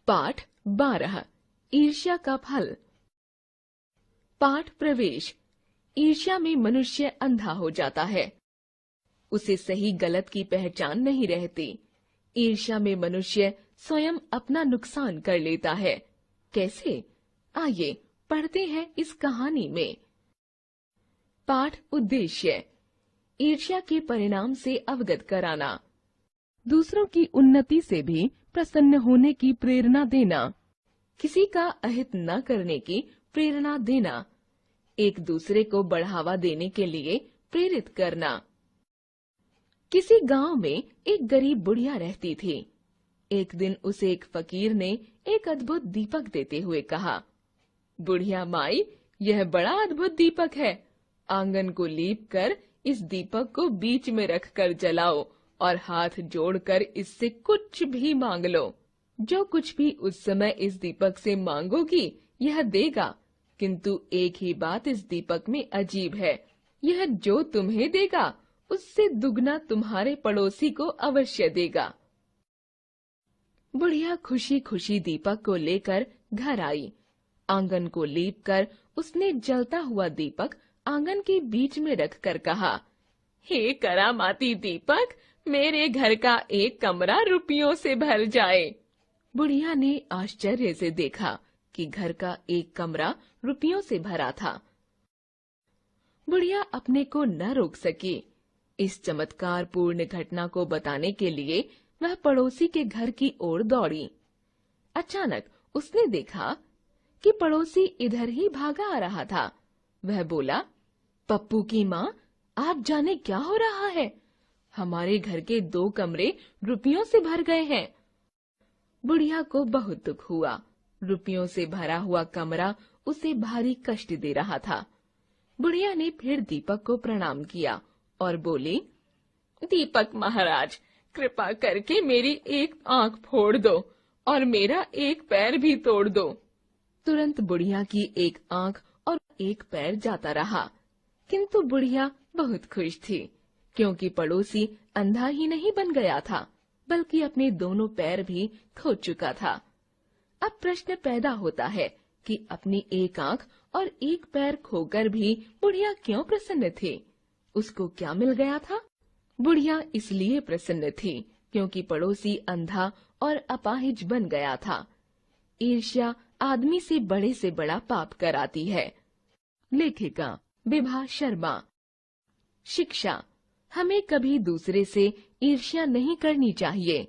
पाठ 12 ईर्ष्या का फल। पाठ प्रवेश। ईर्ष्या में मनुष्य अंधा हो जाता है, उसे सही गलत की पहचान नहीं रहती। ईर्ष्या में मनुष्य स्वयं अपना नुकसान कर लेता है। कैसे? आइए पढ़ते हैं इस कहानी में। पाठ उद्देश्य। ईर्ष्या के परिणाम से अवगत कराना, दूसरों की उन्नति से भी प्रसन्न होने की प्रेरणा देना, किसी का अहित न करने की प्रेरणा देना, एक दूसरे को बढ़ावा देने के लिए प्रेरित करना। किसी गांव में एक गरीब बुढ़िया रहती थी। एक दिन उसे एक फकीर ने एक अद्भुत दीपक देते हुए कहा, बुढ़िया माई, यह बड़ा अद्भुत दीपक है। आंगन को लीप कर इस दीपक को बीच में रखकर जलाओ और हाथ जोड़कर इससे कुछ भी मांग लो। जो कुछ भी उस समय इस दीपक से मांगोगी यह देगा, किंतु एक ही बात इस दीपक में अजीब है, यह जो तुम्हें देगा उससे दुगना तुम्हारे पड़ोसी को अवश्य देगा। बुढ़िया खुशी खुशी दीपक को लेकर घर आई। आंगन को लीप कर उसने जलता हुआ दीपक आंगन के बीच में रखकर कहा, हे करामाती दीपक, मेरे घर का एक कमरा रुपयों से भर जाए। बुढ़िया ने आश्चर्य से देखा कि घर का एक कमरा रुपयों से भरा था। बुढ़िया अपने को न रोक सकी। इस चमत्कार पूर्ण घटना को बताने के लिए वह पड़ोसी के घर की ओर दौड़ी। अचानक उसने देखा कि पड़ोसी इधर ही भागा आ रहा था। वह बोला, पप्पू की माँ, आप जाने क्या हो रहा है? हमारे घर के 2 कमरे रुपयों से भर गए हैं। बुढ़िया को बहुत दुख हुआ। रुपयों से भरा हुआ कमरा उसे भारी कष्ट दे रहा था। बुढ़िया ने फिर दीपक को प्रणाम किया और बोली, दीपक महाराज, कृपा करके मेरी एक आंख फोड़ दो और मेरा एक पैर भी तोड़ दो। तुरंत बुढ़िया की एक आंख और एक पैर जाता रहा, किंतु बुढ़िया बहुत खुश थी, क्योंकि पड़ोसी अंधा ही नहीं बन गया था, बल्कि अपने दोनों पैर भी खो चुका था। अब प्रश्न पैदा होता है कि अपनी एक आंख और एक पैर खोकर भी बुढ़िया क्यों प्रसन्न थी? उसको क्या मिल गया था? बुढ़िया इसलिए प्रसन्न थी क्योंकि पड़ोसी अंधा और अपाहिज बन गया था। ईर्ष्या आदमी से बड़ा पाप कराती है। लेखिका विभा शर्मा। शिक्षा, हमें कभी दूसरे से ईर्ष्या नहीं करनी चाहिए।